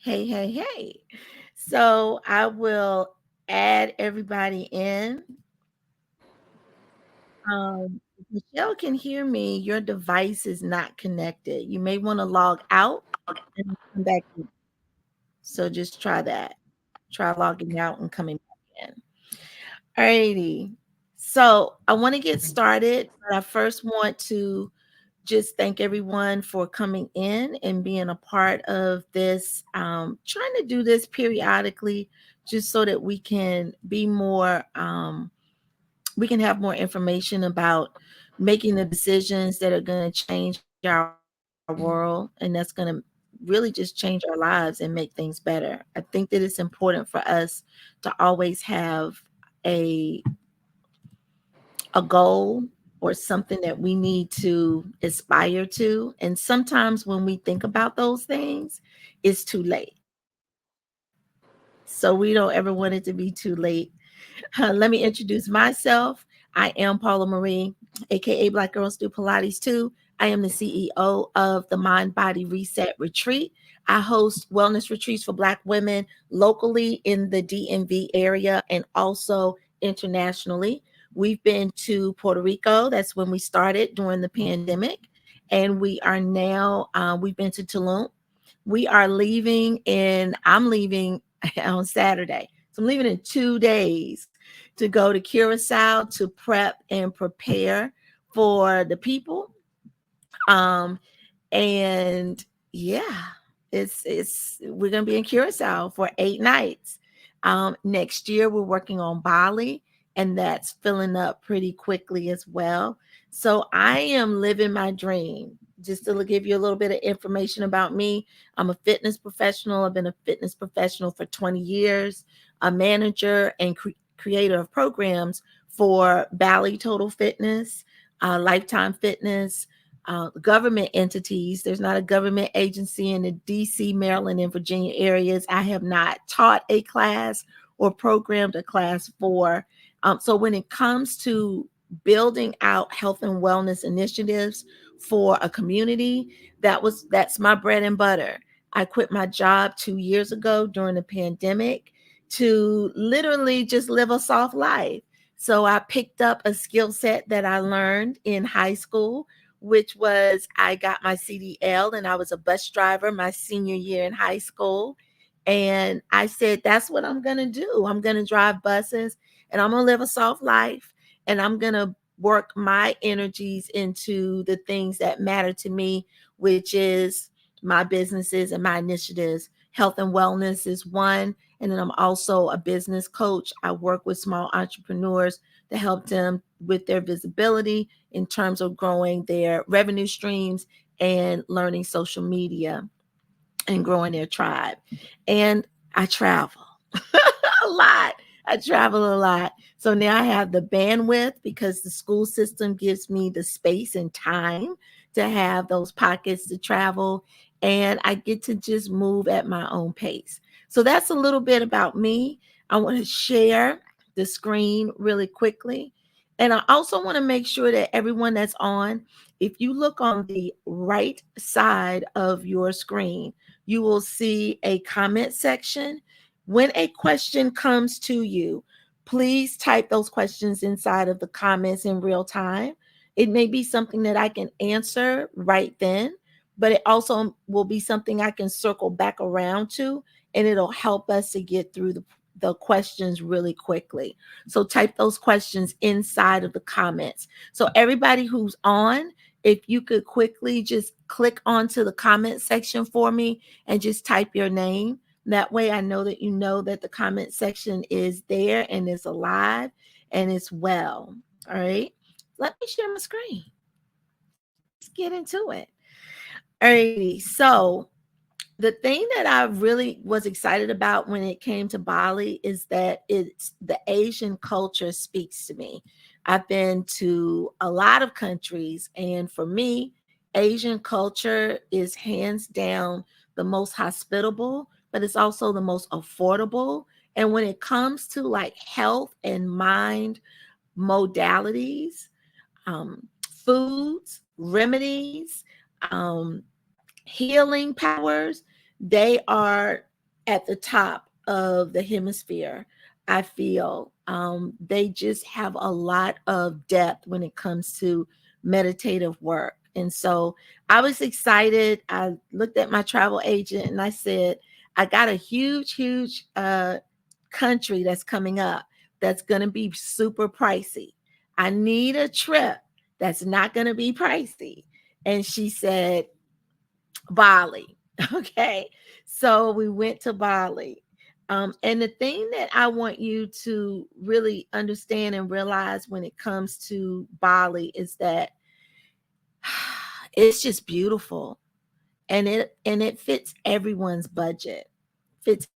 Hey, hey, hey. So I will add everybody in. If Michelle can hear me, your device is not connected. You may want to log out and come back in. So just try that. Try logging out and coming back in. Alrighty. So I want to get started, but I first want to just thank everyone for coming in and being a part of this. Trying to do this periodically just so that we can be more, we can have more information about making the decisions that are going to change our world. And that's going to really just change our lives and make things better. I think that it's important for us to always have a a goal or something that we need to aspire to. And sometimes when we think about those things, it's too late. So we don't ever want it to be too late. Let me introduce myself. I am Paula Marie, aka Black Girls Do Pilates Too. I am the CEO of the Mind Body Reset Retreat. I host wellness retreats for Black women locally in the DMV area and also internationally. We've been to Puerto Rico. That's when we started during the pandemic. And we are now, we've been to Tulum. We are leaving, and I'm leaving on Saturday. So I'm leaving in 2 days to go to Curacao to prep and prepare for the people. Um, and yeah, it's we're gonna be in Curacao for 8 nights. Next year we're working on Bali, and that's filling up pretty quickly as well. So I am living my dream. Just to give you a little bit of information about me, I'm a fitness professional. I've been a fitness professional for 20 years, a manager and creator of programs for Bali Total Fitness, Lifetime Fitness, government entities. There's not a government agency in the DC, Maryland, and Virginia areas I have not taught a class or programmed a class for. So when it comes to building out health and wellness initiatives for a community, that's my bread and butter. I quit my job 2 years ago during the pandemic to literally just live a soft life. So I picked up a skill set that I learned in high school, which was I got my CDL and I was a bus driver my senior year in high school. And I said, that's what I'm going to do. I'm going to drive buses and I'm going to live a soft life and I'm going to work my energies into the things that matter to me, which is my businesses and my initiatives. Health and wellness is one. And then I'm also a business coach. I work with small entrepreneurs to help them with their visibility in terms of growing their revenue streams and learning social media and growing their tribe. And I travel a lot. I travel a lot. So now I have the bandwidth because the school system gives me the space and time to have those pockets to travel. And I get to just move at my own pace. So that's a little bit about me. I want to share the screen really quickly. And I also want to make sure that everyone that's on, if you look on the right side of your screen, you will see a comment section. When a question comes to you, please type those questions inside of the comments in real time. It may be something that I can answer right then, but it also will be something I can circle back around to, and it'll help us to get through the questions really quickly. So type those questions inside of the comments. So everybody who's on, if you could quickly just click onto the comment section for me and just type your name. That way I know that the comment section is there and is alive and it's well. All right. Let me share my screen. Let's get into it. Alrighty. So the thing that I really was excited about when it came to Bali is that it's the Asian culture speaks to me. I've been to a lot of countries, and for me, Asian culture is hands down the most hospitable, but it's also the most affordable. And when it comes to like health and mind modalities, foods, remedies, um, healing powers, they are at the top of the hemisphere. I feel they just have a lot of depth when it comes to meditative work. And so I was excited. I looked at my travel agent and I said, I got a huge country that's coming up that's going to be super pricey. I need a trip that's not going to be pricey. And she said, Bali. Okay. So we went to Bali. And the thing that I want you to really understand and realize when it comes to Bali is that it's just beautiful, and it fits everyone's budget. Fits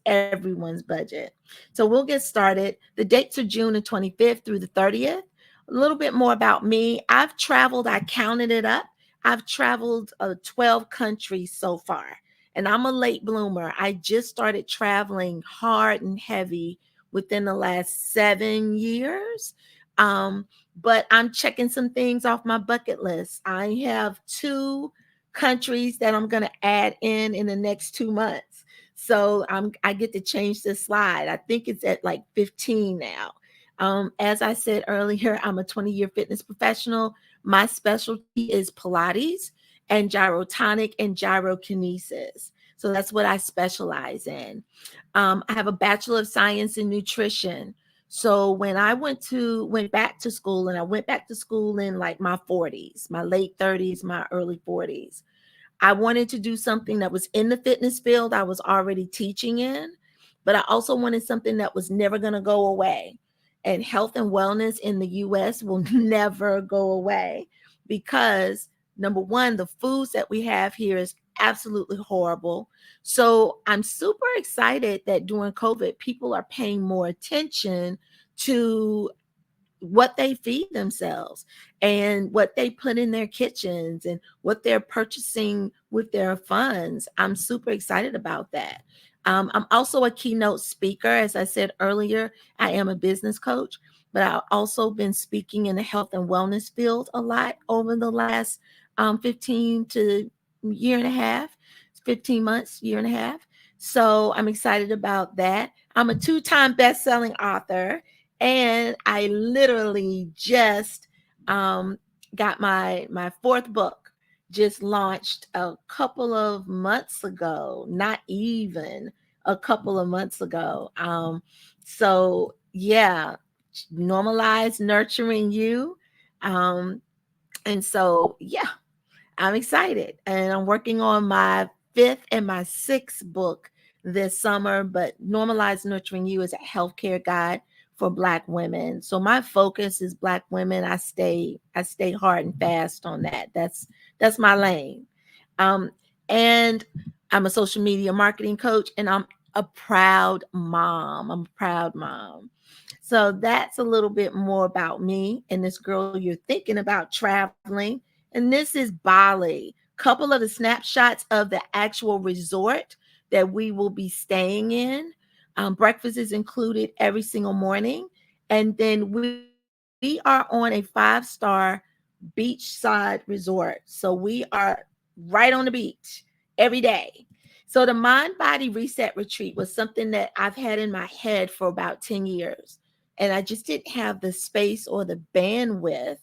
everyone's budget. So we'll get started. The dates are June the 25th through the 30th. A little bit more about me. I've traveled, I counted it up. I've traveled 12 countries so far. And I'm a late bloomer. I just started traveling hard and heavy within the last 7 years. Um, but I'm checking some things off my bucket list. I have two countries that I'm going to add in the next 2 months. So I get to change this slide. I think it's at like 15 now. As I said earlier, I'm a 20-year fitness professional. My specialty is Pilates and gyrotonic and gyrokinesis. So that's what I specialize in. I have a Bachelor of Science in Nutrition. So when I went back to school, and I went back to school in like my 40s, my late 30s, my early 40s. I wanted to do something that was in the fitness field I was already teaching in, but I also wanted something that was never going to go away. And health and wellness in the US will never go away because, number one, the foods that we have here is absolutely horrible. So I'm super excited that during COVID, people are paying more attention to what they feed themselves and what they put in their kitchens and what they're purchasing with their funds. I'm super excited about that. I'm also a keynote speaker. As I said earlier, I am a business coach, but I've also been speaking in the health and wellness field a lot over the last 15 to year and a half, 15 months, year and a half. So I'm excited about that. I'm a two-time best-selling author, and I literally just um, got my fourth book just launched a couple of months ago, not even a couple of months ago. So yeah, normalize nurturing you. Um, and so yeah, I'm excited, and I'm working on my fifth and my sixth book this summer. But Normalize Nurturing You is a healthcare guide for Black women. So my focus is Black women. I stay hard and fast on that. That's my lane. Um, and I'm a social media marketing coach, and I'm a proud mom. I'm a proud mom. So that's a little bit more about me and this girl you're thinking about traveling. And this is Bali. Couple of the snapshots of the actual resort that we will be staying in. Breakfast is included every single morning. And then we are on a 5-star beachside resort. So we are right on the beach every day. So the Mind Body Reset Retreat was something that I've had in my head for about 10 years. And I just didn't have the space or the bandwidth.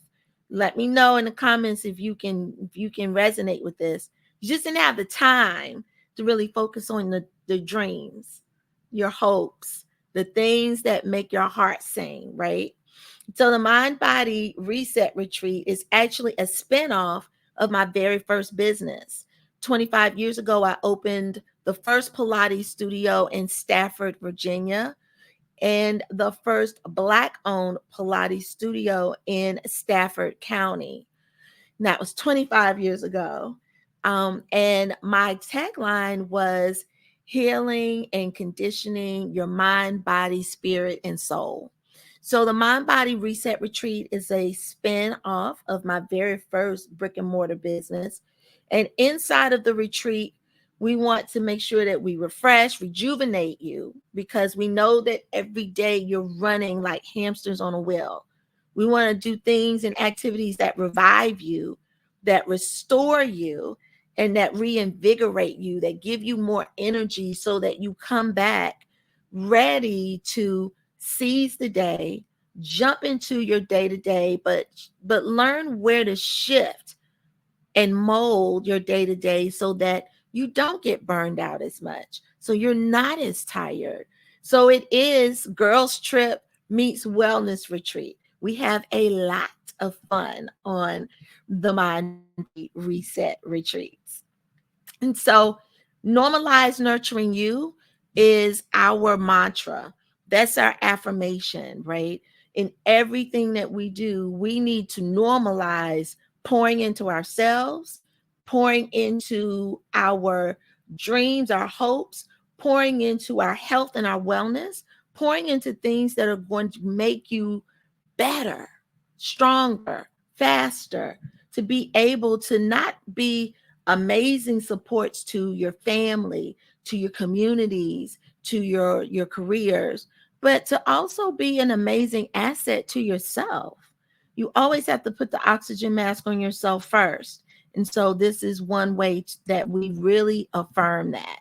Let me know in the comments if you can resonate with this. You just didn't have the time to really focus on the dreams, your hopes, the things that make your heart sing, right? So the Mind Body Reset Retreat is actually a spinoff of my very first business. 25 years ago, I opened the first Pilates studio in Stafford, Virginia, and the first Black owned Pilates studio in Stafford County. And that was 25 years ago. And my tagline was healing and conditioning your mind, body, spirit, and soul. So the Mind Body Reset Retreat is a spin off of my very first brick and mortar business. And inside of the retreat, we want to make sure that we refresh, rejuvenate you, because we know that every day you're running like hamsters on a wheel. We want to do things and activities that revive you, that restore you, and that reinvigorate you, that give you more energy so that you come back ready to seize the day, jump into your day to day, but learn where to shift and mold your day to day so that you don't get burned out as much. So you're not as tired. So it is girls trip meets wellness retreat. We have a lot of fun on the Mind Body Reset retreats. And so, normalize nurturing you is our mantra. That's our affirmation, right? In everything that we do, we need to normalize pouring into ourselves, pouring into our dreams, our hopes, pouring into our health and our wellness, pouring into things that are going to make you better, stronger, faster, to be able to not be amazing supports to your family, to your communities, to your careers, but to also be an amazing asset to yourself. You always have to put the oxygen mask on yourself first. And so this is one way that we really affirm that.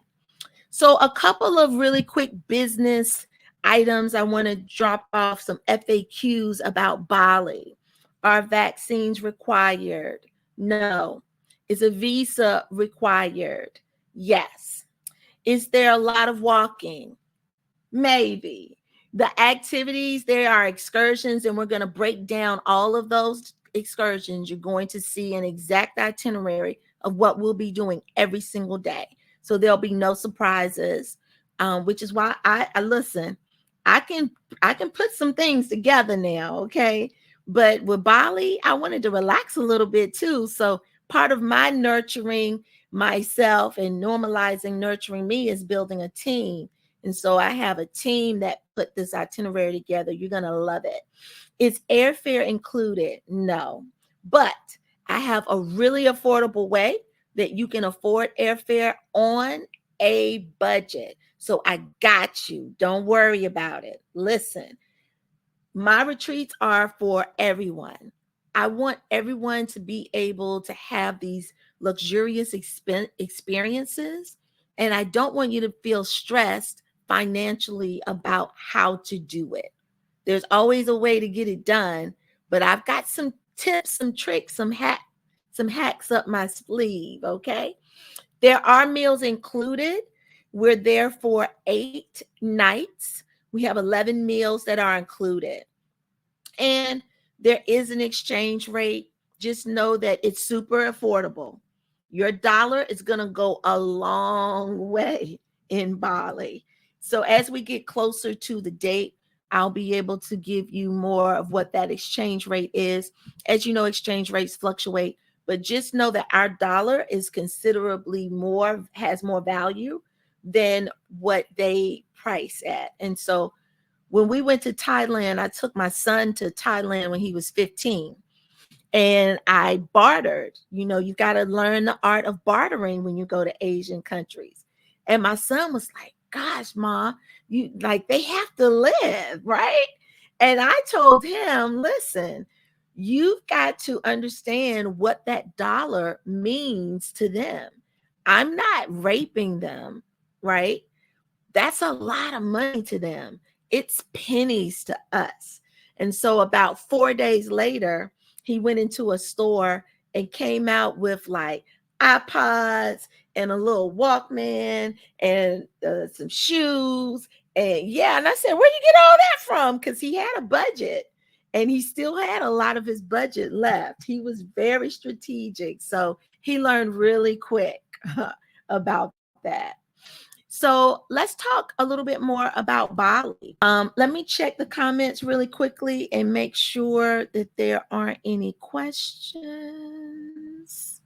So, a couple of really quick business items. I want to drop off some FAQs about Bali. Are vaccines required? No. Is a visa required? Yes. Is there a lot of walking? Maybe. The activities, there are excursions, and we're going to break down all of those excursions. You're going to see an exact itinerary of what we'll be doing every single day. So there'll be no surprises, which is why I listen. I can I can put some things together now, okay? But with Bali, I wanted to relax a little bit too. So part of my nurturing myself and normalizing nurturing me is building a team. And so I have a team that put this itinerary together. You're going to love it. Is airfare included? No. But I have a really affordable way that you can afford airfare on a budget. So I got you. Don't worry about it. Listen, my retreats are for everyone. I want everyone to be able to have these luxurious experiences. And I don't want you to feel stressed financially about how to do it. There's always a way to get it done, but I've got some tips, some tricks, some hacks up my sleeve, okay? There are meals included. We're there for 8 nights. We have 11 meals that are included. And there is an exchange rate. Just know that it's super affordable. Your dollar is going to go a long way in Bali. So as we get closer to the date, I'll be able to give you more of what that exchange rate is. As you know, exchange rates fluctuate, but just know that our dollar is considerably more, has more value than what they price at. And so when we went to Thailand, I took my son to Thailand when he was 15 and I bartered. You know, you got to learn the art of bartering when you go to Asian countries. And my son was like, "Gosh, Ma, you like they have to live, right?" And I told him, "Listen, you've got to understand what that dollar means to them. I'm not raping them, right? That's a lot of money to them. It's pennies to us." And so about 4 days later, he went into a store and came out with like iPods and a little Walkman and some shoes. And yeah, and I said, "Where you get all that from?" Because he had a budget and he still had a lot of his budget left. He was very strategic. So he learned really quick about that. So let's talk a little bit more about Bali. Let me check the comments really quickly and make sure that there aren't any questions.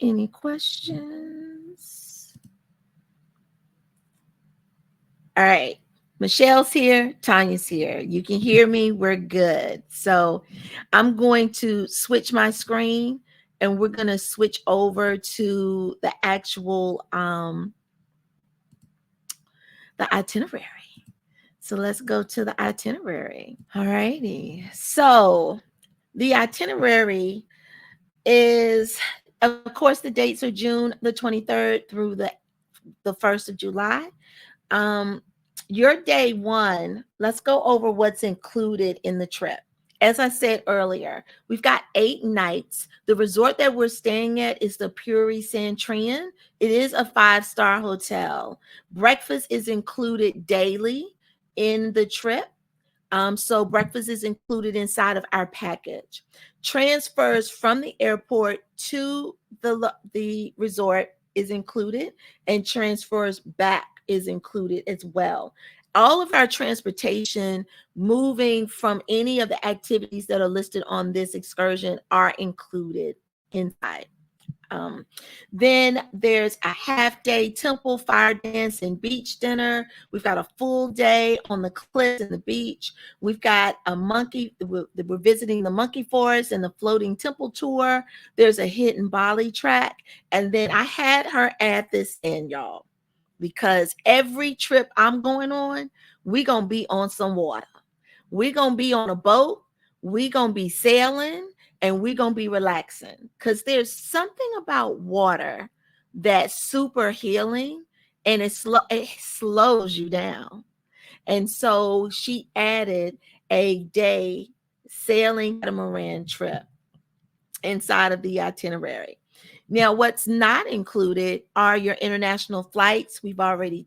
Any questions? All right. Michelle's here. Tanya's here. You can hear me. We're good. So I'm going to switch my screen and we're going to switch over to the actual the itinerary. So let's go to the itinerary. All righty. So the itinerary is Of course, the dates are June the 23rd through the 1st of July. Um, your day one, let's go over what's included in the trip. As I said earlier, we've got 8 nights. The resort that we're staying at is the Puri Santrian. It is a 5-star hotel. Breakfast is included daily in the trip. So breakfast is included inside of our package. Transfers from the airport to the resort is included, and transfers back is included as well. All of our transportation moving from any of the activities that are listed on this excursion are included inside. Um, then there's a half day temple, fire dance, and beach dinner. We've got a full day on the cliffs and the beach. We've got a monkey, we're visiting the monkey forest and the floating temple tour. There's a hidden Bali track. And then I had her add this in, y'all, because every trip I'm going on, we going to be on some water. We're going to be on a boat. We're going to be sailing, and we're going to be relaxing, because there's something about water that's super healing, and it slows you down. And so she added a day sailing catamaran trip inside of the itinerary. Now, what's not included are your international flights. We've already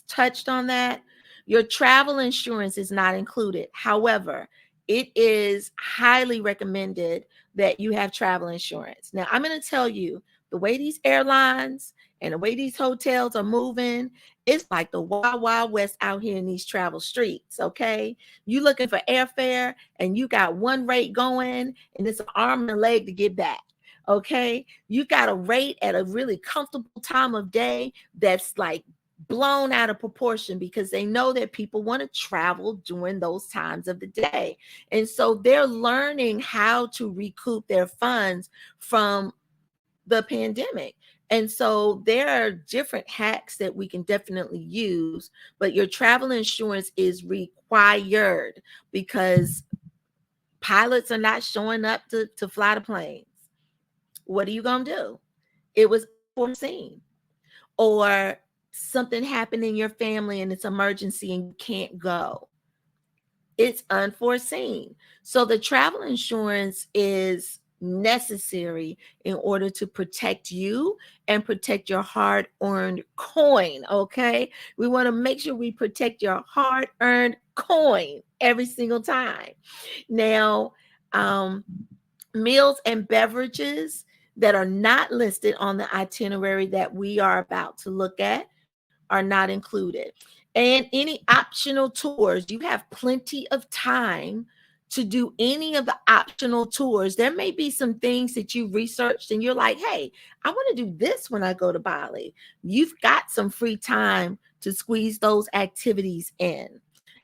touched on that. Your travel insurance is not included. However, it is highly recommended that you have travel insurance. Now, I'm going to tell you, the way these airlines and the way these hotels are moving, it's like the wild, wild west out here in these travel streets, okay? You looking for airfare and you got one rate going, and it's an arm and a leg to get back. Okay, you got a rate at a really comfortable time of day that's like blown out of proportion, because they know that people want to travel during those times of the day. And so they're learning how to recoup their funds from the pandemic. And so there are different hacks that we can definitely use, but your travel insurance is required, because pilots are not showing up to fly the planes. What are you going to do? It was unforeseen. Or something happened in your family and it's emergency and you can't go. It's unforeseen. So the travel insurance is necessary in order to protect you and protect your hard-earned coin, okay? We want to make sure we protect your hard-earned coin every single time. Now, meals and beverages that are not listed on the itinerary that we are about to look at are not included. And any optional tours, you have plenty of time to do any of the optional tours. There may be some things that you researched and you're like, hey, I want to do this when I go to Bali. You've got some free time to squeeze those activities in.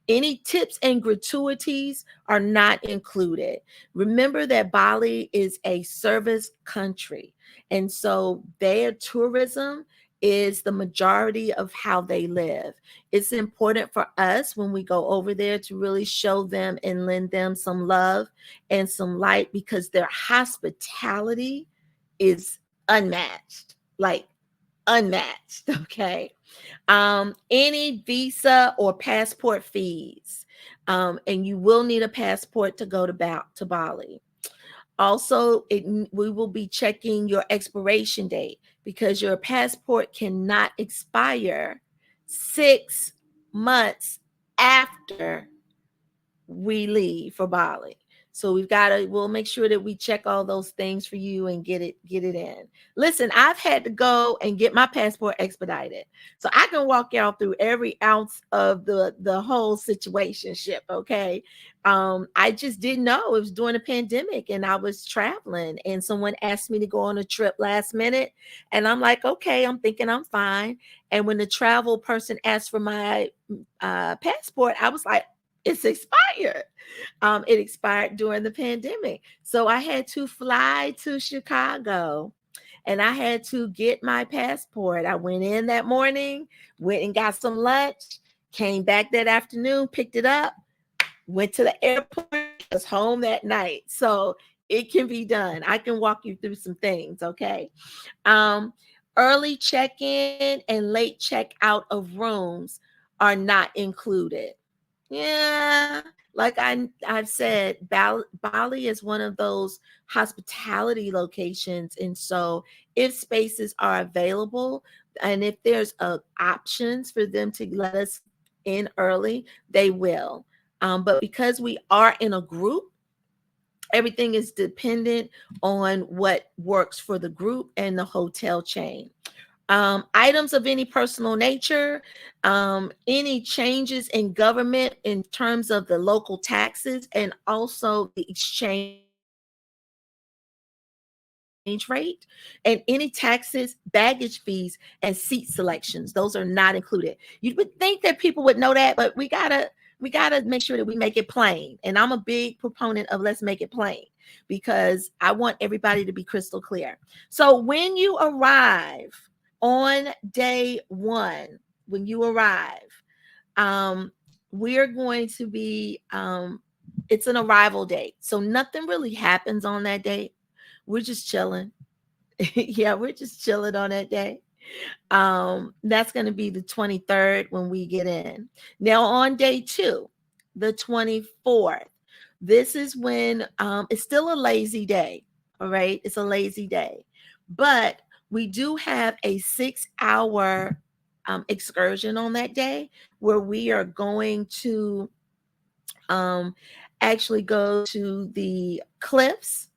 Any tips and gratuities are not included. Remember that Bali is a service country, and so their tourism is the majority of how they live. It's important for us when we go over there to really show them and lend them some love and some light, because their hospitality is unmatched, like unmatched, okay? Any visa or passport fees, and you will need a passport to go to Bali. Also, we will be checking your expiration date, because your passport cannot expire 6 months after we leave for Bali. So we'll make sure that we check all those things for you and get it in. Listen, I've had to go and get my passport expedited, so I can walk y'all through every ounce of the whole situation ship. Okay. I just didn't know it was during the pandemic and I was traveling, and someone asked me to go on a trip last minute, and I'm like, okay, I'm thinking I'm fine. And when the travel person asked for my passport, I was like, it's expired. It expired during the pandemic. So I had to fly to Chicago and I had to get my passport. I went in that morning, went and got some lunch, came back that afternoon, picked it up, went to the airport, was home that night. So It can be done. I can walk you through some things, okay? Um, Early check-in and late check-out of rooms are not included. Yeah, like I've said, Bali is one of those hospitality locations, and so if spaces are available and if there's options for them to let us in early, they will. But because we are in a group, everything is dependent on what works for the group and the hotel chain. Items of any personal nature, any changes in government in terms of the local taxes, and also the exchange rate, and any taxes, baggage fees, and seat selections. Those are not included. You would think that people would know that, but we gotta make sure that we make it plain. And I'm a big proponent of let's make it plain because I want everybody to be crystal clear. So when you arrive on day one, when you arrive, um, we're going to be, it's an arrival date. So nothing really happens on that date. We're just chilling. Yeah, we're just chilling on that day. That's going to be the 23rd when we get in. Now, on day two, the 24th, this is when it's still a lazy day. All right. It's a lazy day. But we do have a 6 hour excursion on that day where we are going to um, actually go to the cliffs,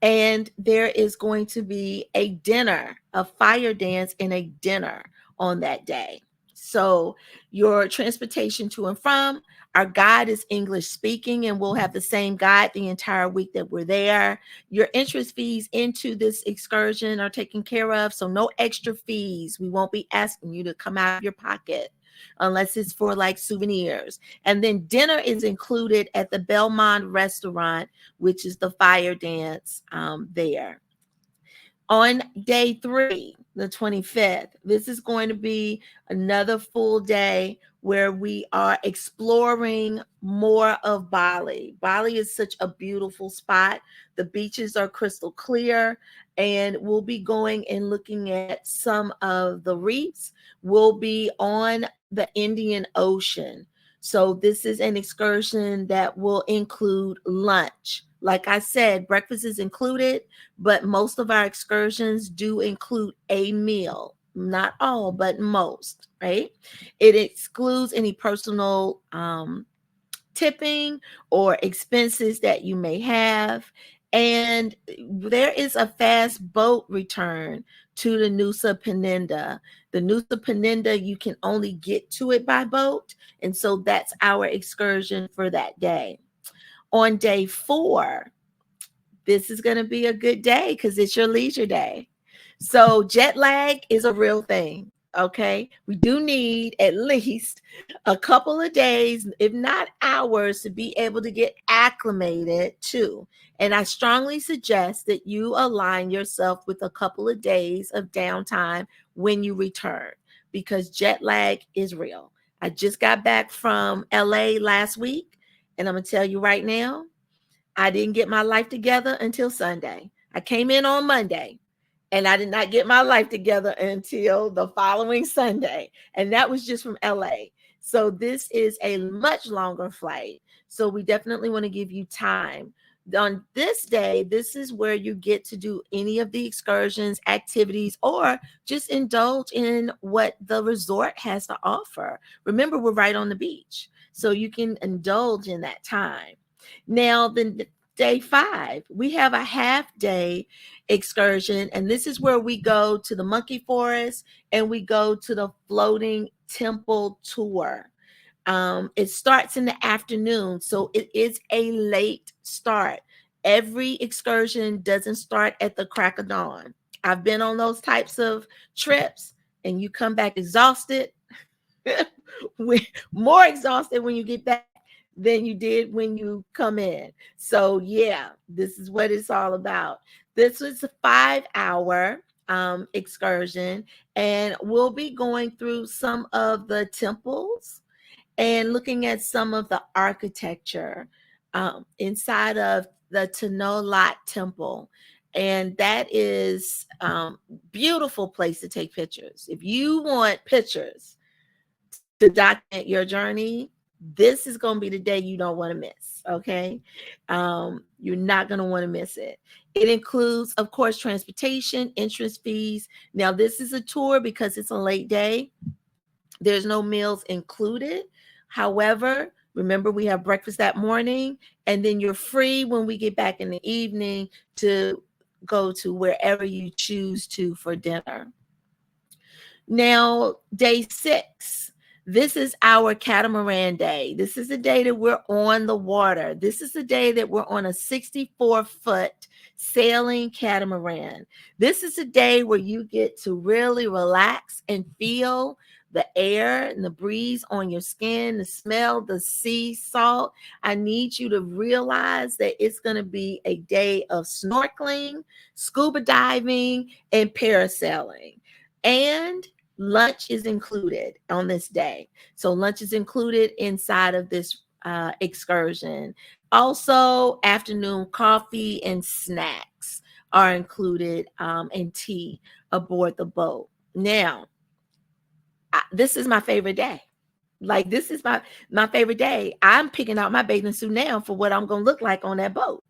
and there is going to be a dinner, a fire dance, and a dinner on that day. So, your transportation to and from, our guide is English speaking, and we'll have the same guide the entire week that we're there. Your entrance fees into this excursion are taken care of, so no extra fees. We won't be asking you to come out of your pocket unless it's for like souvenirs. And then dinner is included at the Belmont restaurant, which is the fire dance there. On day three, the 25th, this is going to be another full day where we are exploring more of Bali. Bali is such a beautiful spot. The beaches are crystal clear, and we'll be going and looking at some of the reefs. We'll be on the Indian Ocean. So, this is an excursion that will include lunch. Like I said, breakfast is included, but most of our excursions do include a meal. Not all, but most, right? It excludes any personal tipping or expenses that you may have. And there is a fast boat return to the Nusa Penida. The Nusa Penida, you can only get to it by boat. And so that's our excursion for that day. On day four, this is going to be a good day because it's your leisure day. So, jet lag is a real thing. Okay. We do need at least a couple of days, if not hours, to be able to get acclimated to. And I strongly suggest that you align yourself with a couple of days of downtime when you return because jet lag is real. I just got back from LA last week, and I'm going to tell you right now, I didn't get my life together until Sunday. I came in on Monday and I did not get my life together until the following Sunday. And that was just from LA. So this is a much longer flight. So we definitely want to give you time. On this day, this is where you get to do any of the excursions, activities, or just indulge in what the resort has to offer. Remember, we're right on the beach, so you can indulge in that time. Now, the day five, we have a half day excursion, and this is where we go to the monkey forest and we go to the floating temple tour. It starts in the afternoon, so it is a late start. Every excursion doesn't start at the crack of dawn. I've been on those types of trips, and you come back exhausted, more exhausted when you get back than you did when you come in. So, yeah, this is what it's all about. This was a 5 hour excursion, and we'll be going through some of the temples and looking at some of the architecture. inside of the Tenolat Temple. And that is beautiful place to take pictures. If you want pictures to document your journey, this is going to be the day you don't want to miss. Okay. You're not going to want to miss it. It includes, of course, transportation, entrance fees. Now, this is a tour because it's a late day. There's no meals included. However, remember we have breakfast that morning, and then you're free when we get back in the evening to go to wherever you choose to for dinner. Now, day 6. This is our catamaran day. This is the day that we're on the water. This is the day that we're on a 64-foot sailing catamaran. This is a day where you get to really relax and feel the air and the breeze on your skin, the smell, the sea salt. I need you to realize that it's going to be a day of snorkeling, scuba diving, and parasailing. And lunch is included on this day. So lunch is included inside of this excursion. Also, afternoon coffee and snacks are included, and tea aboard the boat. Now, this is my favorite day. Like, this is my favorite day. I'm picking out my bathing suit now for what I'm going to look like on that boat.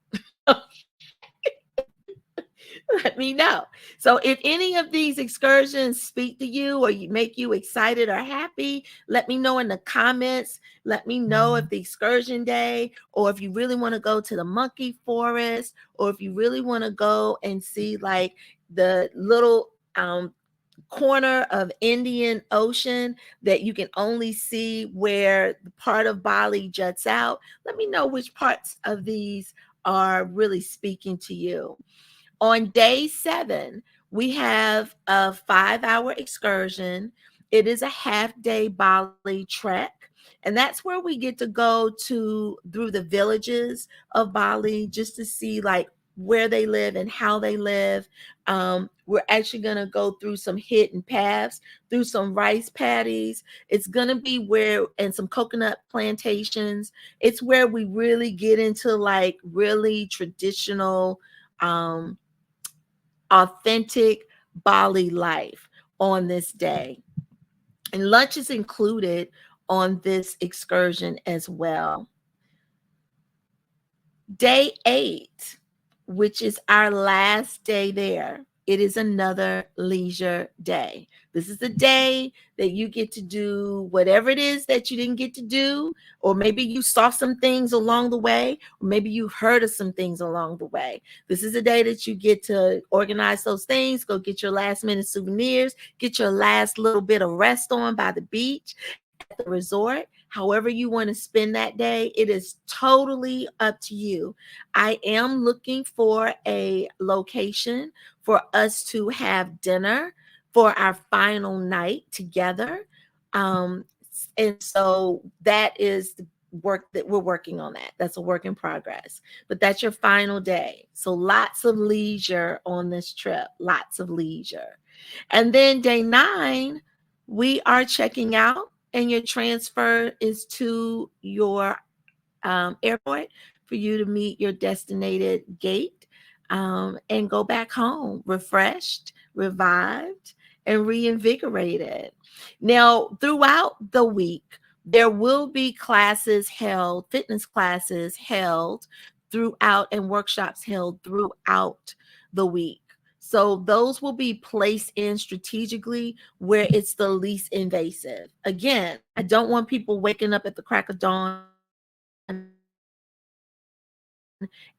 Let me know. So if any of these excursions speak to you or you make you excited or happy, let me know in the comments. Let me know if the excursion day, or if you really want to go to the monkey forest, or if you really want to go and see like the little corner of Indian Ocean that you can only see where the part of Bali juts out. Let me know which parts of these are really speaking to you. On day 7, we have a 5-hour excursion. It is a half-day Bali trek. And that's where we get to go through the villages of Bali just to see like where they live and how they live. We're actually going to go through some hidden paths, through some rice paddies. It's going to be and some coconut plantations. It's where we really get into like really traditional, authentic Bali life on this day. And lunch is included on this excursion as well. Day 8, which is our last day there, it is another leisure day. This is the day that you get to do whatever it is that you didn't get to do, or maybe you saw some things along the way, or maybe you heard of some things along the way. This is a day that you get to organize those things, go get your last minute souvenirs, get your last little bit of rest on by the beach, at the resort. However you want to spend that day, it is totally up to you. I am looking for a location for us to have dinner for our final night together. And so that is the work that we're working on. That's a work in progress, but that's your final day. So lots of leisure on this trip, lots of leisure. And then day 9, we are checking out, and your transfer is to your airport for you to meet your designated gate, and go back home refreshed, revived, and reinvigorated. Now, throughout the week, there will be classes held, fitness classes held throughout, and workshops held throughout the week. So those will be placed in strategically where it's the least invasive. Again, I don't want people waking up at the crack of dawn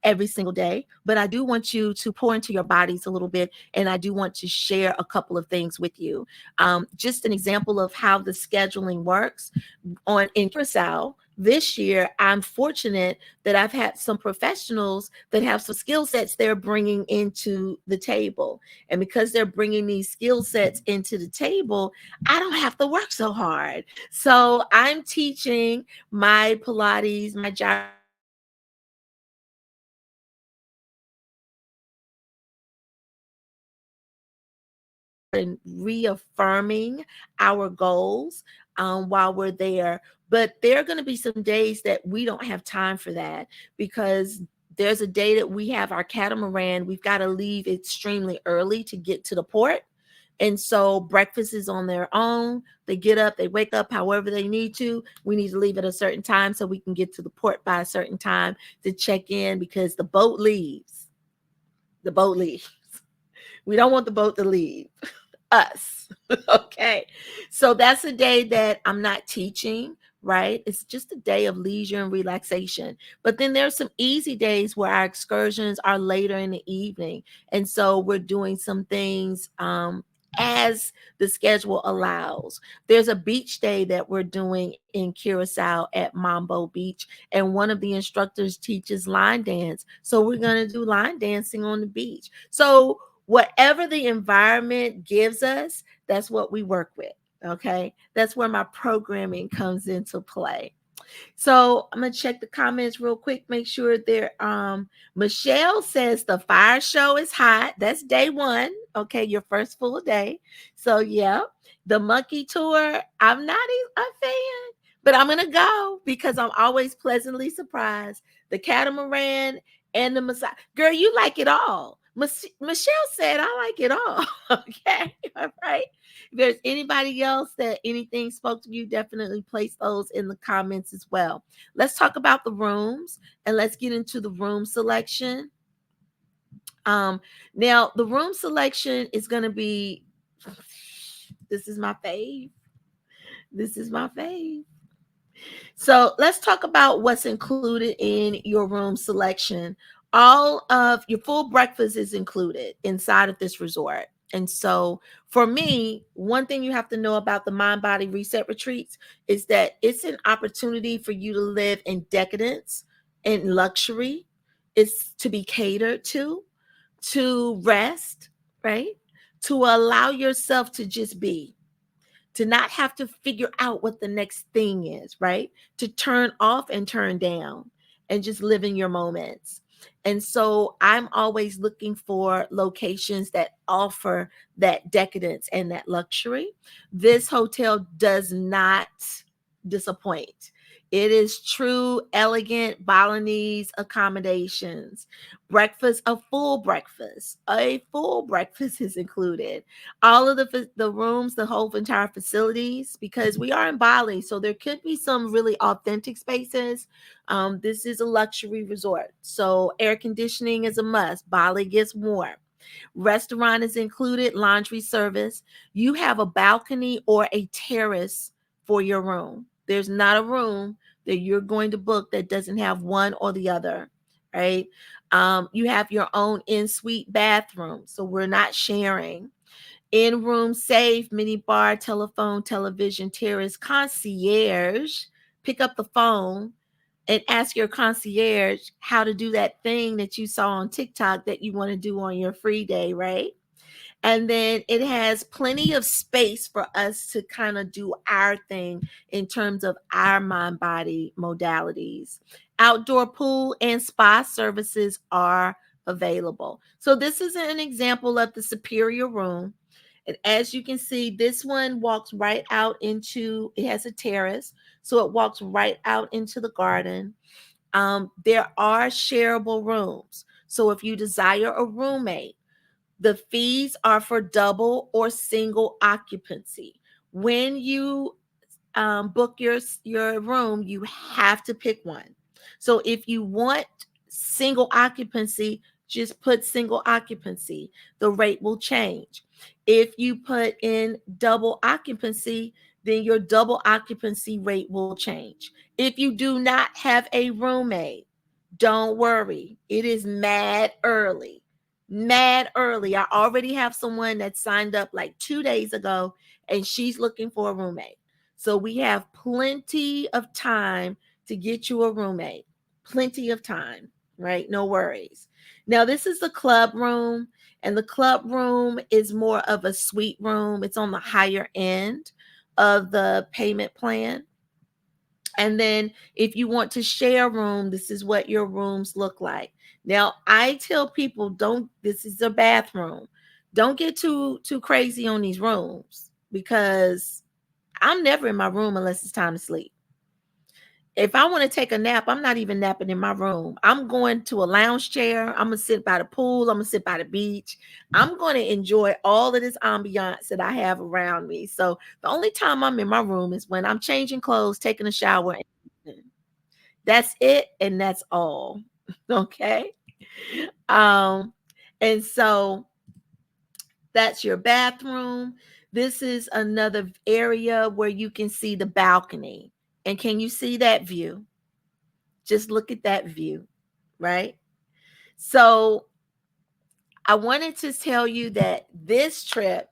every single day, but I do want you to pour into your bodies a little bit, and I do want to share a couple of things with you. Just an example of how the scheduling works in Curacao. This year, I'm fortunate that I've had some professionals that have some skill sets they're bringing into the table. And because they're bringing these skill sets into the table, I don't have to work so hard. So I'm teaching my Pilates, my gyrotherapy and reaffirming our goals while we're there. But there are going to be some days that we don't have time for that because there's a day that we have our catamaran. We've got to leave extremely early to get to the port. And so breakfast is on their own. They get up, they wake up however they need to. We need to leave at a certain time so we can get to the port by a certain time to check in because the boat leaves. The boat leaves. We don't want the boat to leave us. Okay. So that's a day that I'm not teaching, right? It's just a day of leisure and relaxation. But then there's some easy days where our excursions are later in the evening. And so we're doing some things as the schedule allows. There's a beach day that we're doing in Curacao at Mambo Beach, and one of the instructors teaches line dance. So we're going to do line dancing on the beach. So whatever the environment gives us, that's what we work with. Okay. That's where my programming comes into play. So I'm gonna check the comments real quick, make sure they're Michelle says the fire show is hot. That's day one. Okay, your first full day. So yeah, the monkey tour, I'm not a fan, but I'm gonna go because I'm always pleasantly surprised. The catamaran and the massage. Girl, you like it all. Michelle said I like it all. Okay, all right. If there's anybody else that anything spoke to you, definitely place those in the comments as well. Let's talk about the rooms and let's get into the room selection. Now the room selection is going to be, this is my fave. This is my fave. So let's talk about what's included in your room selection. All of your full breakfast is included inside of this resort. And so for me, one thing you have to know about the Mind Body Reset Retreats is that it's an opportunity for you to live in decadence and luxury. It's to be catered to rest, right? To allow yourself to just be, to not have to figure out what the next thing is, right? To turn off and turn down and just live in your moments. And so I'm always looking for locations that offer that decadence and that luxury. This hotel does not disappoint. It is true, elegant Balinese accommodations. Breakfast, a full breakfast is included. All of the rooms, the whole entire facilities, because we are in Bali, so there could be some really authentic spaces. This is a luxury resort, so air conditioning is a must. Bali gets warm. Restaurant is included, laundry service. You have a balcony or a terrace for your room. There's not a room that you're going to book that doesn't have one or the other, right? You have your own in-suite bathroom, so we're not sharing. In-room safe, mini bar, telephone, television, terrace, concierge. Pick up the phone and ask your concierge how to do that thing that you saw on TikTok that you want to do on your free day, right? And then it has plenty of space for us to kind of do our thing in terms of our mind body modalities. Outdoor pool and spa services are available. So, this is an example of the superior room. And as you can see, this one walks right out into, it has a terrace. So, it walks right out into the garden. There are shareable rooms. So, if you desire a roommate, the fees are for double or single occupancy. When you book your room, you have to pick one. So if you want single occupancy, just put single occupancy. The rate will change. If you put in double occupancy, then your double occupancy rate will change. If you do not have a roommate, don't worry. It is mad early. Mad early. I already have someone that signed up like 2 days ago and she's looking for a roommate. So we have plenty of time to get you a roommate. Plenty of time, right? No worries. Now, this is the club room, and the club room is more of a suite room. It's on the higher end of the payment plan. And then if you want to share a room, this is what your rooms look like. Now, I tell people, don't, this is a bathroom. Don't get too crazy on these rooms, because I'm never in my room unless it's time to sleep. If I want to take a nap, I'm not even napping in my room. I'm going to a lounge chair. I'm going to sit by the pool. I'm going to sit by the beach. I'm going to enjoy all of this ambiance that I have around me. So the only time I'm in my room is when I'm changing clothes, taking a shower. That's it. And that's all. Okay. Um, and so that's your bathroom. This is another area where you can see the balcony. And can you see that view? Just look at that view, right? So I wanted to tell you that this trip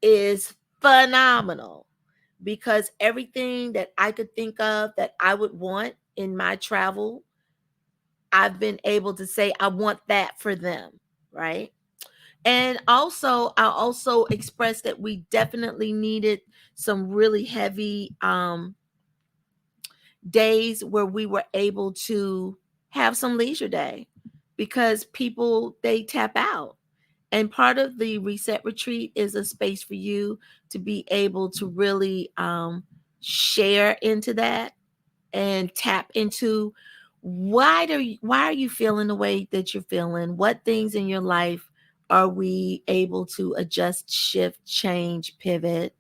is phenomenal, because everything that I could think of that I would want in my travel, I've been able to say, I want that for them, right? And also, I also expressed that we definitely needed some really heavy days where we were able to have some leisure day, because people, they tap out. And part of the reset retreat is a space for you to be able to really share into that and tap into why are you feeling the way that you're feeling? What things in your life are we able to adjust, shift, change, pivot?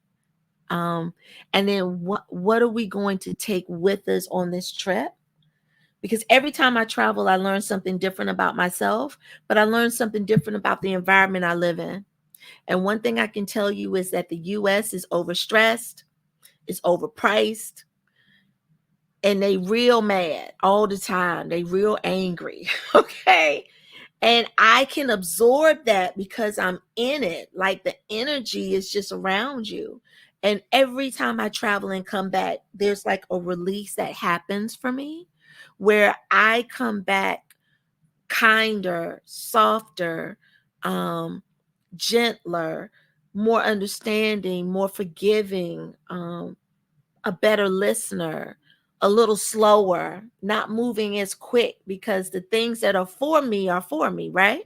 Um, and then what are we going to take with us on this trip? Because every time I travel, I learn something different about myself, but I learn something different about the environment I live in. And one thing I can tell you is that the US is overstressed, it's overpriced, and they real mad all the time. They real angry. Okay. And I can absorb that because I'm in it. Like the energy is just around you. And every time I travel and come back, there's like a release that happens for me where I come back kinder, softer, um, gentler, more understanding, more forgiving, a better listener, a little slower, not moving as quick, because the things that are for me, right?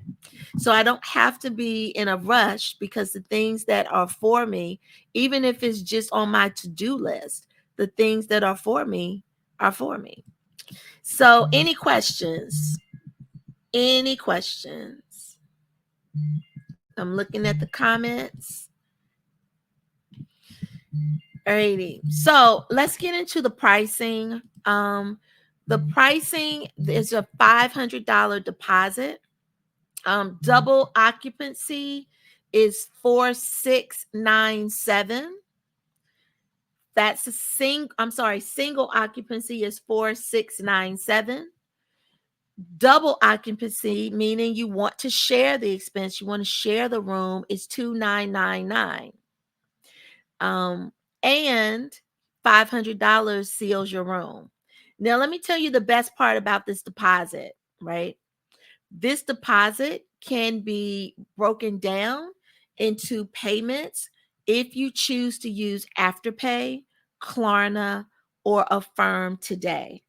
So I don't have to be in a rush, because the things that are for me, even if it's just on my to-do list, the things that are for me are for me. So any questions? Any questions? I'm looking at the comments. Alrighty. So let's get into the pricing. The pricing is a $500 deposit. Double occupancy is 4697. That's a single occupancy is 4697. Double occupancy, meaning you want to share the expense, you want to share the room, is 2999. And $500 seals your room. Now, let me tell you the best part about this deposit, right? This deposit can be broken down into payments if you choose to use Afterpay, Klarna, or Affirm today.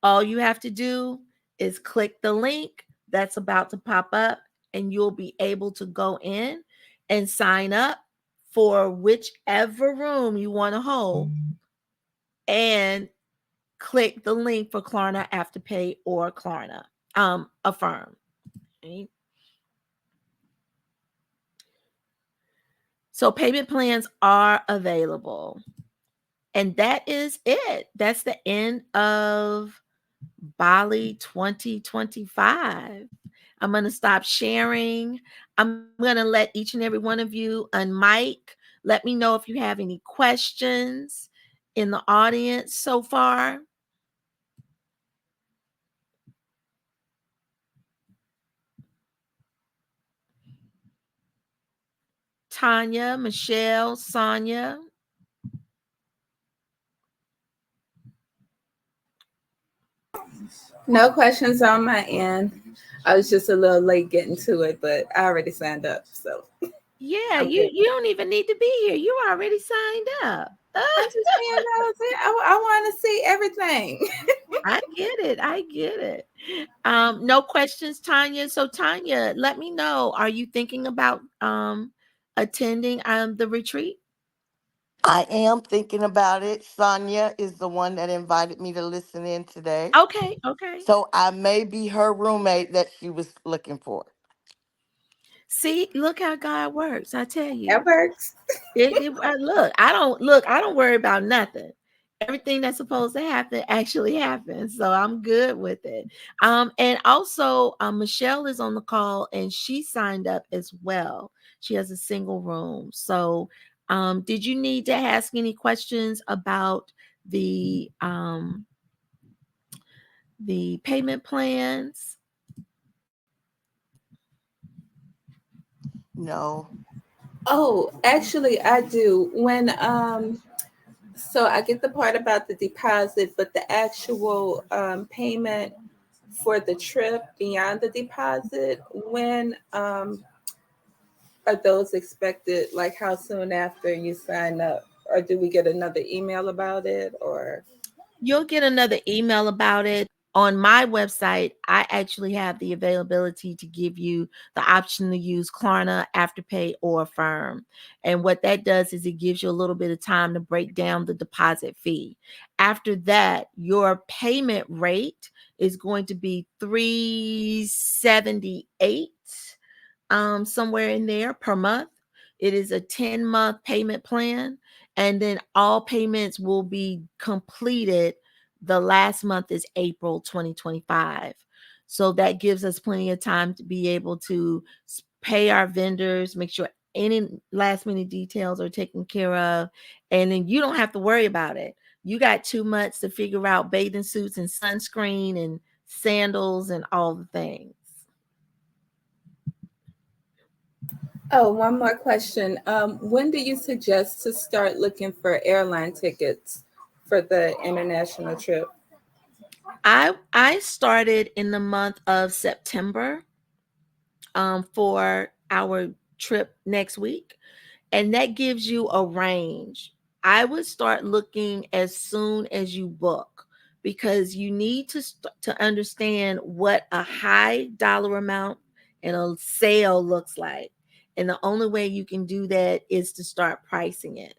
All you have to do is click the link that's about to pop up, and you'll be able to go in and sign up for whichever room you want to hold, and click the link for Klarna, Afterpay, or Klarna, Affirm. Right? So payment plans are available. And that is it. That's the end of Bali 2025. I'm going to stop sharing. I'm going to let each and every one of you unmic. Let me know if you have any questions in the audience so far. Tanya, Michelle, Sonia. No questions on my end. I was just a little late getting to it, but I already signed up. So Yeah, I'm you good. you don't even need to be here. You already signed up. I'm just being nosy. I want to see everything. I get it. I get it. No questions, Tanya. So Tanya, let me know. Are you thinking about attending the retreat? I am thinking about it. Sonia is the one that invited me to listen in today. Okay, okay. So I may be her roommate that she was looking for. See, look how God works. I tell you. That works. Look, I don't worry about nothing. Everything that's supposed to happen actually happens. So I'm good with it. And also Michelle is on the call and she signed up as well. She has a single room. So did you need to ask any questions about the payment plans? No. Oh, actually, I do. So I get the part about the deposit, but the actual payment for the trip beyond the deposit, when are those expected? Like how soon after you sign up? Or do we get another email about it? Or You'll get another email about it. On my website, I actually have the availability to give you the option to use Klarna, Afterpay, or Affirm. And what that does is it gives you a little bit of time to break down the deposit fee. After that, your payment rate is going to be 378 somewhere in there per month. It is a 10-month payment plan, and then all payments will be completed. The last month is April 2025. So that gives us plenty of time to be able to pay our vendors, make sure any last minute details are taken care of, and then you don't have to worry about it. You got 2 months to figure out bathing suits and sunscreen and sandals and all the things. oh, one more question. When do you suggest to start looking for airline tickets for the international trip? I started in the month of September for our trip next week, and that gives you a range. I would start looking as soon as you book because you need to understand what a high dollar amount and a sale looks like. And the only way you can do that is to start pricing it.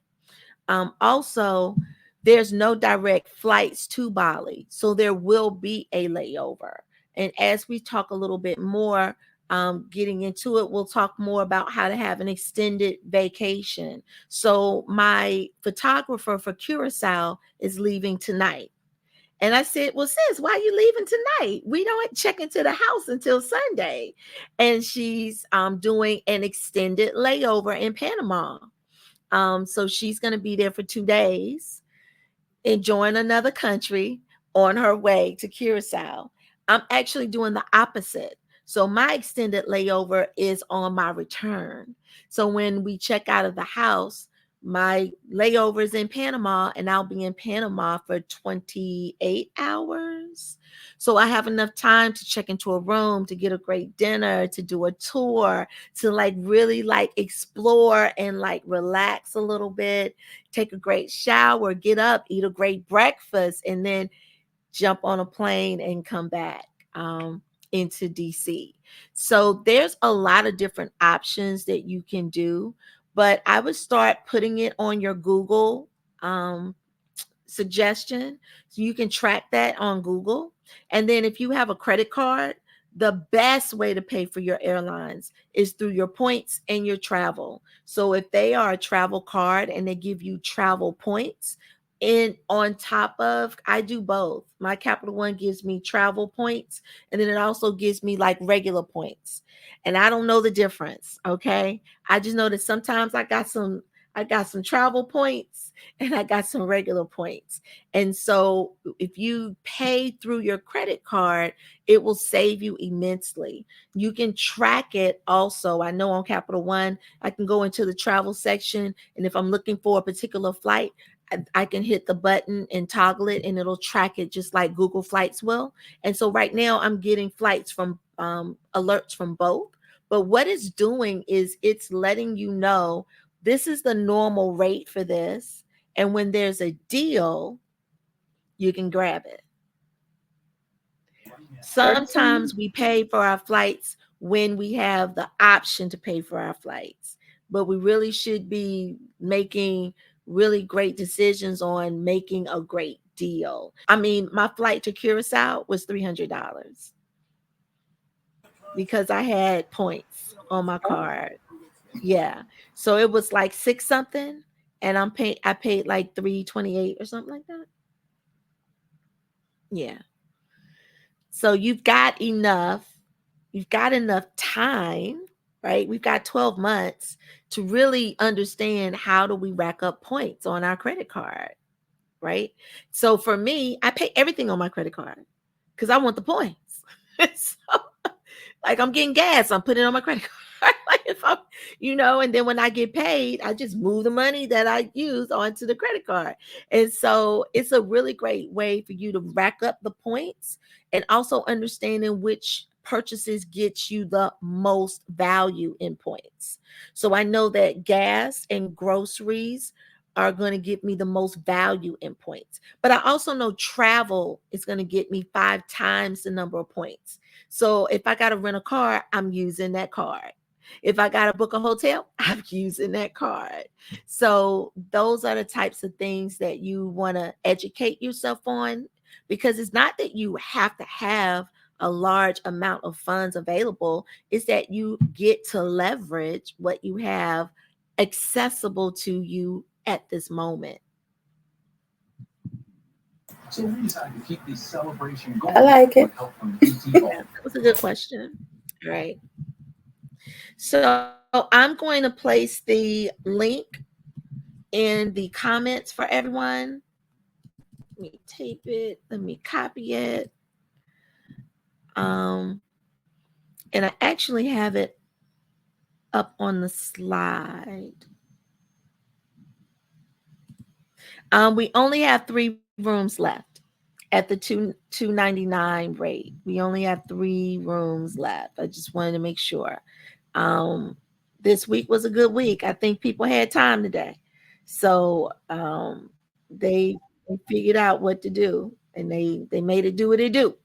Also, there's no direct flights to Bali, so there will be a layover. And as we talk a little bit more, getting into it, we'll talk more about how to have an extended vacation. So, my photographer for Curacao is leaving tonight. And I said, well, sis, why are you leaving tonight? We don't check into the house until Sunday. And she's doing an extended layover in Panama. So she's going to be there for 2 days, enjoying another country on her way to Curacao. I'm actually doing the opposite. So my extended layover is on my return. So when we check out of the house, my layover is in Panama and I'll be in Panama for 28 hours. So I have enough time to check into a room, to get a great dinner, to do a tour, to like really like explore and like relax a little bit, take a great shower, get up, eat a great breakfast, and then jump on a plane and come back into DC. So there's a lot of different options that you can do, but I would start putting it on your Google suggestion so you can track that on Google. And then if you have a credit card, the best way to pay for your airlines is through your points and your travel. So if they are a travel card and they give you travel points, and on top of, I do both. My Capital One gives me travel points and then it also gives me like regular points. And I don't know the difference, okay? I just know that sometimes I got some travel points and I got some regular points. And so if you pay through your credit card, it will save you immensely. You can track it also. I know on Capital One, I can go into the travel section, and if I'm looking for a particular flight, I can hit the button and toggle it, and it'll track it just like Google Flights will. And so right now, I'm getting flights from alerts from both. But what it's doing is it's letting you know this is the normal rate for this. And when there's a deal, you can grab it. Sometimes we pay for our flights when we have the option to pay for our flights, but we really should be making really great decisions on making a great deal. I mean, my flight to Curacao was $300 because I had points on my card. Yeah. So it was like six something, and I paid like 328 or something like that. Yeah. So you've got enough time, right? We've got 12 months to really understand how do we rack up points on our credit card, right? So for me, I pay everything on my credit card because I want the points. So, like, I'm getting gas, I'm putting it on my credit card. Like, if I'm, and then when I get paid, I just move the money that I use onto the credit card. And so it's a really great way for you to rack up the points, and also understanding which purchases get you the most value in points. So I know that gas and groceries are going to give me the most value in points. But I also know travel is going to get me 5 times the number of points. So if I got to rent a car, I'm using that card. If I got to book a hotel, I'm using that card. So those are the types of things that you want to educate yourself on, because it's not that you have to have a large amount of funds available. It's that you get to leverage what you have accessible to you at this moment. So we decided to keep this celebration going. I like it. Yeah, that was a good question. All right. So I'm going to place the link in the comments for everyone. Let me tape it. Let me copy it. And I actually have it up on the slide. We only have 3 rooms left at the 299 rate. We only have 3 rooms left. I just wanted to make sure. This week was a good week. I think people had time today, so they figured out what to do, and they made it do what it do.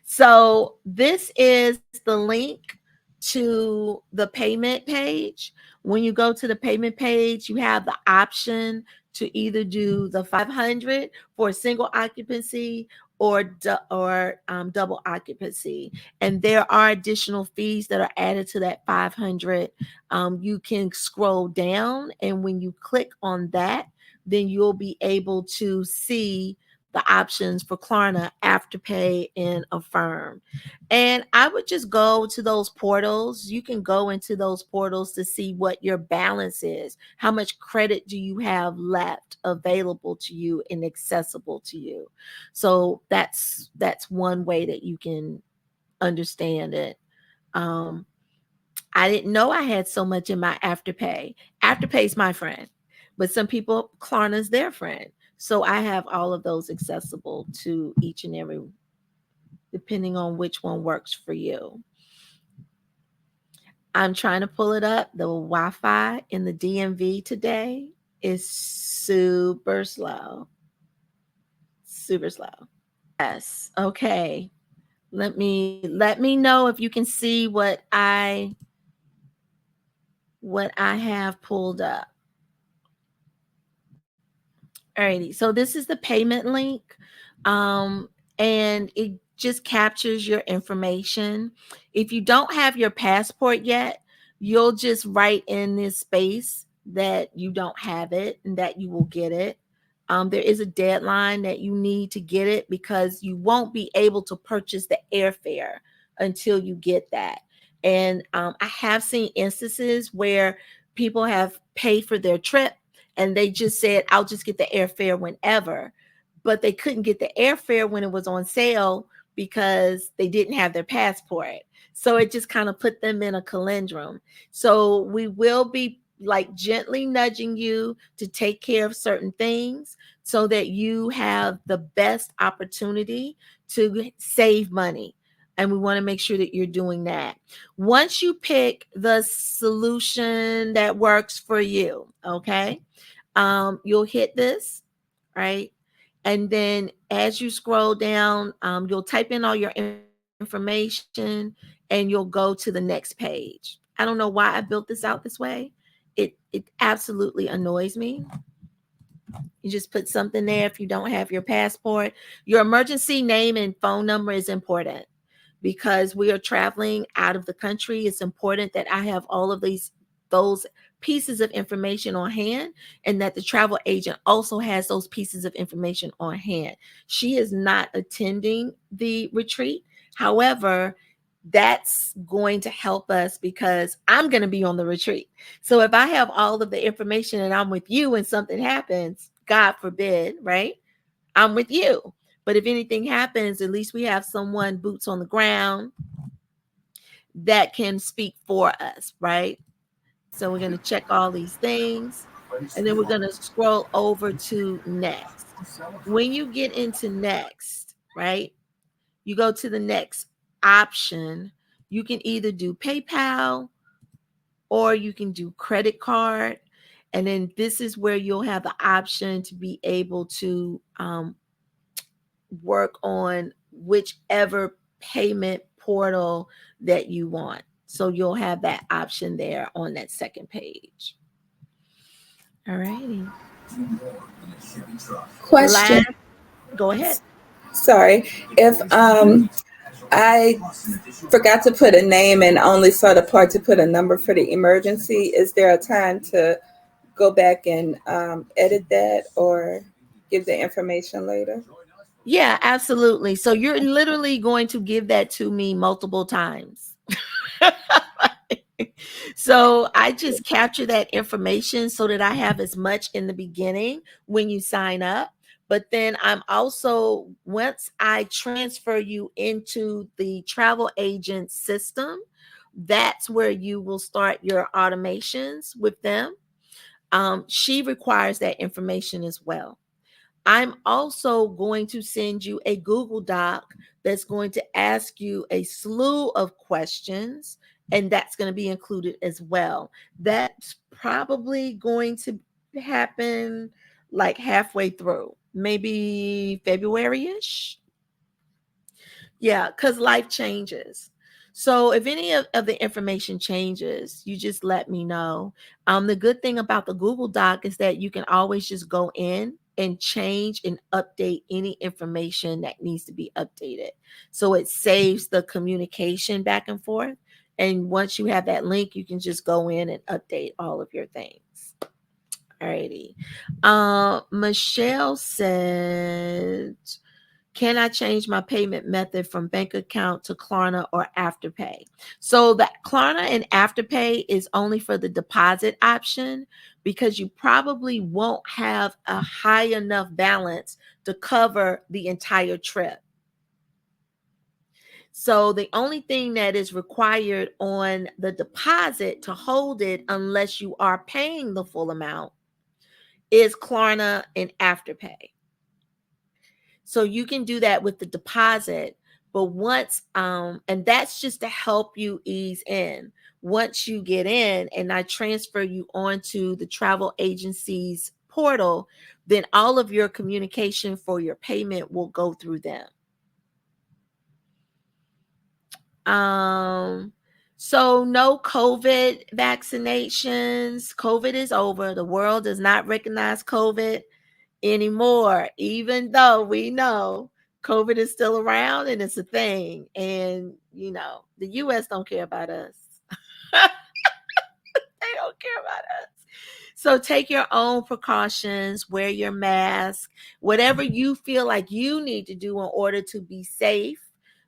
So this is the link to the payment page. When you go to the payment page, you have the option to either do the 500 for single occupancy or double occupancy. And there are additional fees that are added to that 500. You can scroll down, and when you click on that, then you'll be able to see the options for Klarna, Afterpay, and Affirm. And I would just go to those portals. You can go into those portals to see what your balance is. How much credit do you have left available to you and accessible to you? So that's one way that you can understand it. I didn't know I had so much in my Afterpay. Afterpay is my friend, but some people, Klarna's their friend. So I have all of those accessible to each and every, depending on which one works for you. I'm trying to pull it up. The Wi-Fi in the DMV today is super slow. Super slow. Yes. Okay. Let me know if you can see what I have pulled up. Alrighty, so this is the payment link, and it just captures your information. If you don't have your passport yet, you'll just write in this space that you don't have it and that you will get it. There is a deadline that you need to get it, because you won't be able to purchase the airfare until you get that. And I have seen instances where people have paid for their trip and they just said, I'll just get the airfare whenever. But they couldn't get the airfare when it was on sale because they didn't have their passport. So it just kind of put them in a conundrum. So we will be like gently nudging you to take care of certain things so that you have the best opportunity to save money. And we want to make sure that you're doing that. Once you pick the solution that works for you, okay? You'll hit this, right? And then as you scroll down, you'll type in all your information and you'll go to the next page. I don't know why I built this out this way. It absolutely annoys me. You just put something there if you don't have your passport. Your emergency name and phone number is important because we are traveling out of the country. It's important that I have all of those pieces of information on hand and that the travel agent also has those pieces of information on hand. She is not attending the retreat. However, that's going to help us because I'm going to be on the retreat. So if I have all of the information and I'm with you and something happens, God forbid, right? I'm with you. But if anything happens, at least we have someone boots on the ground that can speak for us, right? So we're going to check all these things and then we're going to scroll over to next. When you get into next, right, you go to the next option. You can either do PayPal or you can do credit card. And then this is where you'll have the option to be able to work on whichever payment portal that you want. So you'll have that option there on that second page. All righty. Question. Last, go ahead. Sorry. If I forgot to put a name and only saw the part to put a number for the emergency, is there a time to go back and edit that or give the information later? Yeah, absolutely. So you're literally going to give that to me multiple times. So I just capture that information so that I have as much in the beginning when you sign up. But then I'm also, once I transfer you into the travel agent system, that's where you will start your automations with them. She requires that information as well. I'm also going to send you a Google Doc that's going to ask you a slew of questions, and that's going to be included as well. That's probably going to happen like halfway through, maybe February ish. Yeah, because life changes. So if any of the information changes, you just let me know. The good thing about the Google Doc is that you can always just go in and change and update any information that needs to be updated. So it saves the communication back and forth. And once you have that link, you can just go in and update all of your things. Alrighty. Michelle said, can I change my payment method from bank account to Klarna or Afterpay? So the Klarna and Afterpay is only for the deposit option because you probably won't have a high enough balance to cover the entire trip. So the only thing that is required on the deposit to hold it, unless you are paying the full amount, is Klarna and Afterpay. So you can do that with the deposit, but once and that's just to help you ease in. Once you get in and I transfer you onto the travel agency's portal, then all of your communication for your payment will go through them. So no COVID vaccinations. COVID is over. The world does not recognize COVID anymore, even though we know COVID is still around and it's a thing. And, the US don't care about us. They don't care about us. So take your own precautions, wear your mask, whatever you feel like you need to do in order to be safe.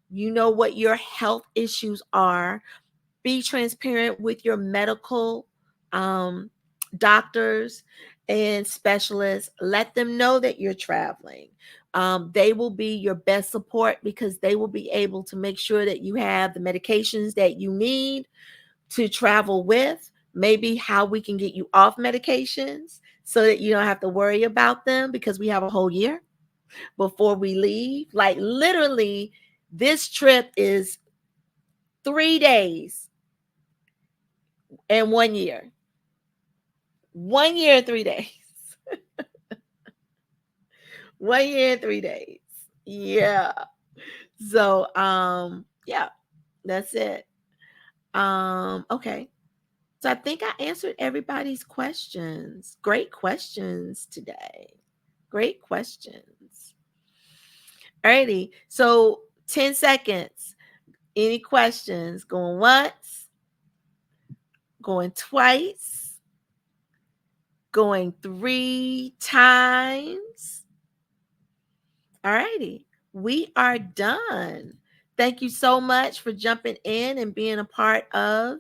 You know what your health issues are. Be transparent with your medical doctors and specialists. Let them know that you're traveling. They will be your best support because they will be able to make sure that you have the medications that you need to travel with. Maybe how we can get you off medications so that you don't have to worry about them because we have a whole year before we leave. Like literally, this trip is 3 days and 1 year. 1 year, 3 days. 1 year and 3 days. Yeah. So, yeah, that's it. Okay. So I think I answered everybody's questions. Great questions today. Great questions. Alrighty. So 10 seconds. Any questions? Going once, going twice, going 3 times. Alrighty. We are done. Thank you so much for jumping in and being a part of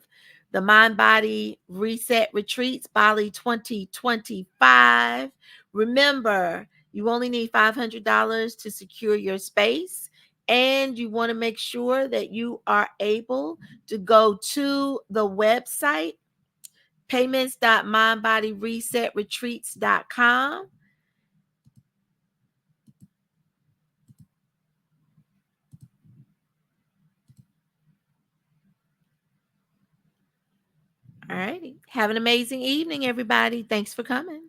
the Mind Body Reset Retreats Bali 2025. Remember, you only need $500 to secure your space, and you want to make sure that you are able to go to the website payments.mindbodyresetretreats.com. All righty. Have an amazing evening, everybody. Thanks for coming.